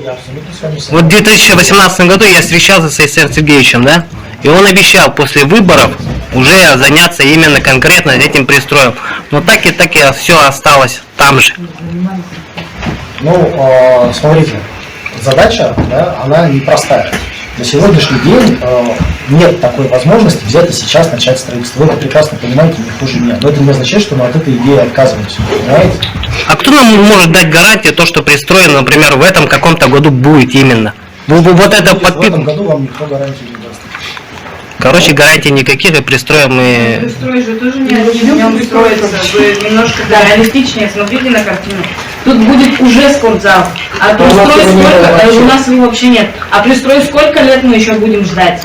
Я абсолютно с вами согласен. Вот в 2018 году я встречался с Александром Сергеевичем, да? И он обещал после выборов уже заняться именно конкретно этим пристроем. Но так и все осталось там же. Ну, смотрите, задача, да, она непростая. На сегодняшний день нет такой возможности взять и сейчас начать строительство. Вы это прекрасно понимаете, не хуже меня. Но это не означает, что мы от этой идеи отказываемся. Понимаете? А кто нам может дать гарантию, то, что пристроено, например, в этом каком-то году будет именно? Вот это В этом году вам никто гарантии не даст. Короче, гарантий никаких, и пристроим мы... Пристрой же тоже не днем строится. Вы немножко реалистичнее смотрите на картину. Тут будет уже спортзал. А пристрой сколько? У нас его вообще нет. А пристрой сколько лет мы еще будем ждать?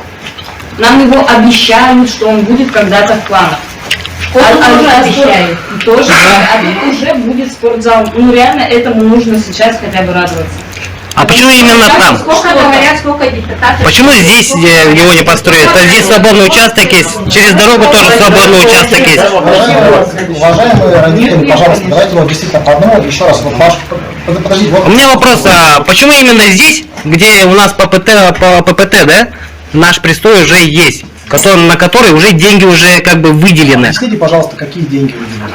Нам его обещают, что он будет когда-то в планах. Тоже обещают. Тоже, а тут уже будет спортзал. Ну реально этому нужно сейчас хотя бы радоваться. А почему именно там? Сколько говорят, сколько депутатов. Почему здесь его не построят? А здесь свободный участок есть, через дорогу тоже свободный участок есть. Уважаемые родители, пожалуйста, давайте вот действительно по одному, еще раз, вот ваш, подождите. Вот. У меня вопрос, а почему именно здесь, где у нас по ППТ, да, наш пристрой уже есть, на который уже деньги уже как бы выделены? Объясните, пожалуйста, какие деньги выделены?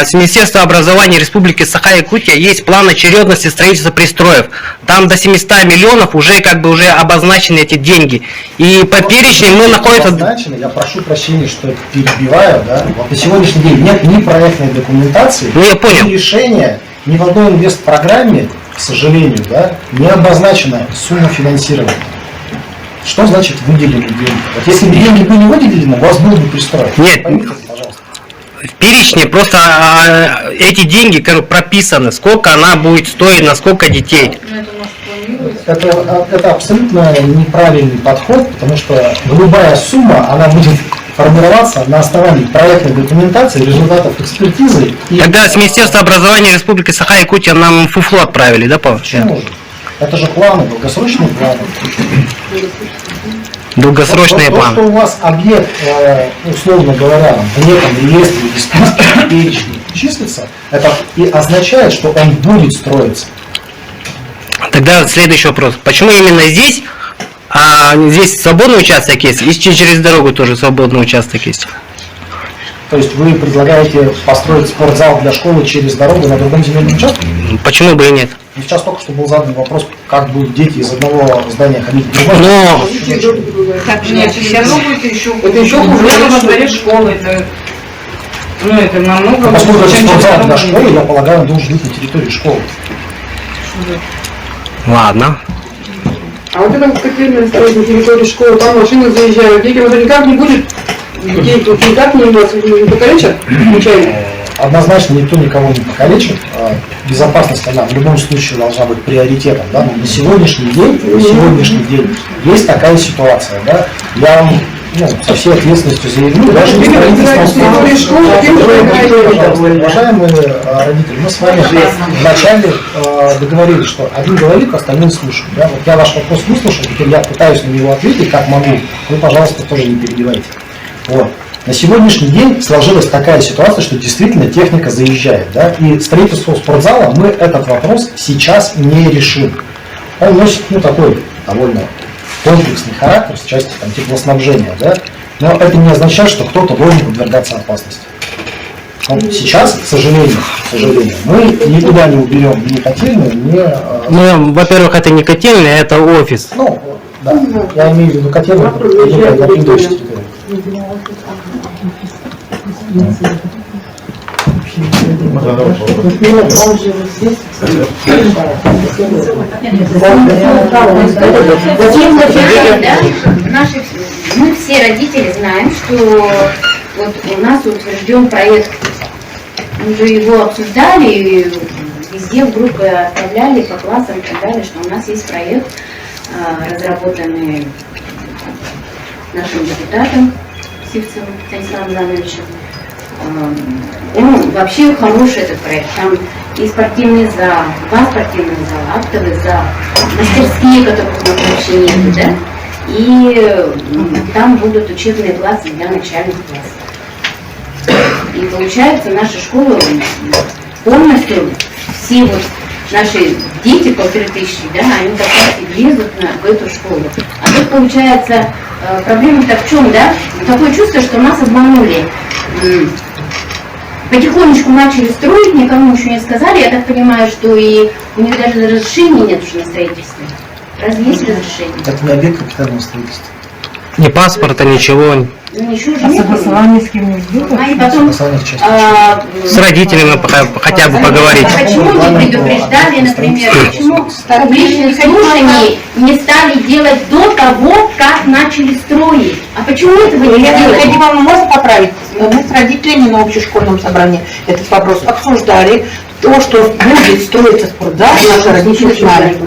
С Министерства образования Республики Саха-Якутия есть план очередности строительства пристроев. Там до 700 миллионов уже как бы уже обозначены эти деньги. И по перечню мы находимся... Я прошу прощения, что перебиваю, да? Вот на сегодняшний день нет ни проектной документации, Ну, я понял. ни решения, ни в одной инвестпрограмме, к сожалению, да, не обозначена сумма финансирования. Что значит выделены деньги? Вот если бы деньги были выделены, у вас был бы пристрой. Нет. Поймите, пожалуйста. В перечне просто эти деньги прописаны, сколько она будет стоить, на сколько детей. Это абсолютно неправильный подход, потому что любая сумма, она будет формироваться на основании проектной документации, результатов экспертизы. Тогда с Министерства образования Республики Саха-Якутия нам фуфло отправили, да, Почему же? Это же планы, долгосрочные планы. Долгосрочные То, планы. что у вас объект, условно говоря, в неком реестре или списке перечней числится, это и означает, что он будет строиться. Тогда следующий вопрос. Почему именно здесь? А здесь свободный участок есть, и через дорогу тоже свободный участок есть. То есть вы предлагаете построить спортзал для школы через дорогу на другом земельном участке? Почему бы и нет? И сейчас только что был задан вопрос, как будут дети из одного здания ходить в другое. Но Нет, все равно будет еще хуже во дворе школы. Это намного Поскольку это чем спортзал для через школы, я полагаю, он должен быть на территории школы. ладно. А вот это котельная строить на территории школы, там машины заезжают, детям уже никак не будет, детей тут никак не покалечат случайно. Однозначно никто никого не покалечит. Безопасность, она в любом случае должна быть приоритетом. Да? Но на сегодняшний день есть такая ситуация. Да? Я вам со всей ответственностью заявлю, даже не уважаемые родители, мы с вами вначале договорились, что один говорит, остальные слушают. Да? Вот я ваш вопрос выслушал, теперь я пытаюсь на него ответить, как могу. Вы, пожалуйста, тоже не перебивайте. Вот. На сегодняшний день сложилась такая ситуация, что действительно техника заезжает. Да? И строительство спортзала мы этот вопрос сейчас не решим. Он носит такой довольно комплексный характер с части теплоснабжения. Да? Но это не означает, что кто-то должен подвергаться опасности. Но сейчас, к сожалению, мы никуда не уберем ни котельную, ни... Ну, во-первых, это не котельная, это офис. Ну, да, я имею в виду котельную, на предыдущей территории. Мы все родители знаем, что вот у нас утвержден проект, мы уже его обсуждали, везде в группы отправляли по классам и так далее, что у нас есть проект, разработанный нашим депутатом Сивцевым Станиславом Ивановичем. Он вообще хороший этот проект. Там и спортивный зал, 2 спортивных зала, актовый зал, мастерские, которых у нас вообще нет, да? И там будут учебные классы для начальных классов. И получается, наша школа полностью все вот наши дети, 1500, да, они как раз и лезут в эту школу. А тут получается, проблема-то в чем, да? Такое чувство, что нас обманули. Потихонечку начали строить, никому еще не сказали. Я так понимаю, что и у них даже разрешения нет уже на строительство. Разве есть разрешение? Это не объект капитального строительства. Ни паспорта, ничего. Ну, ничего же А нет. согласование с кем не идет? А и потом, Согласование в части. С родителями хотя бы поговорить. А почему не предупреждали, например, почему публичные слушания не стали делать до того, как начали строить? А почему этого не Елена сделали? Никодимовна, можно поправить? Мы с родителями на общешкольном собрании этот вопрос обсуждали. То, что будет строиться спортзал, наши родители знали.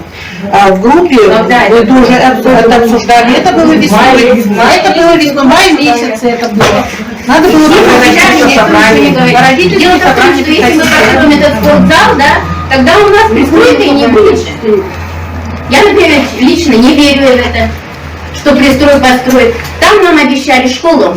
А в группе да, вы это тоже это обсуждали. Это было весной. Это было весной, май месяце это было. Надо было Родители делают в том, что если мы построим этот спортзал, да, тогда у нас пристройки не будет. Я, например, лично не верю в это, что пристрой построит. Там нам обещали школу.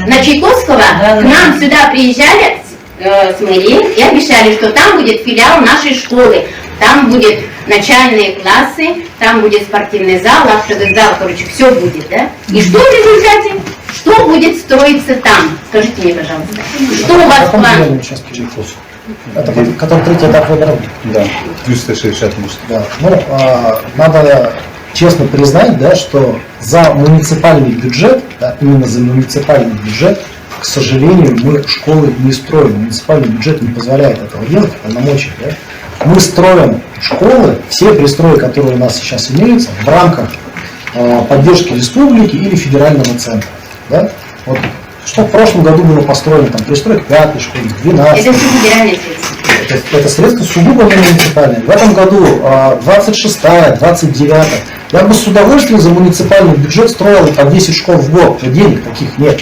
На Чайковского к нам сюда приезжали с мэрии и обещали, что там будет филиал нашей школы. Там будет начальные классы, там будет спортивный зал, актовый зал, короче, все будет, да? И что в результате? Что будет строиться там? Скажите мне, пожалуйста. Что у вас Каком план? деле сейчас Чайковский? Это который третий этап выборов. Да, 360 может. Да. Ну, надо честно признать, да, что за муниципальный бюджет, да, именно за муниципальный бюджет, к сожалению, мы школы не строим. Муниципальный бюджет не позволяет этого делать, полномочий. Да. Мы строим школы, все пристрои, которые у нас сейчас имеются, в рамках поддержки республики или федерального центра. Да. Вот, что в прошлом году было построено, там, пристрой к 5-й школе, к 12-й. Это все федеральные средства. Это средства сугубо не муниципальные. В этом году 26-я, 29-я. Я бы с удовольствием за муниципальный бюджет строил по 10 школ в год, но денег таких нет.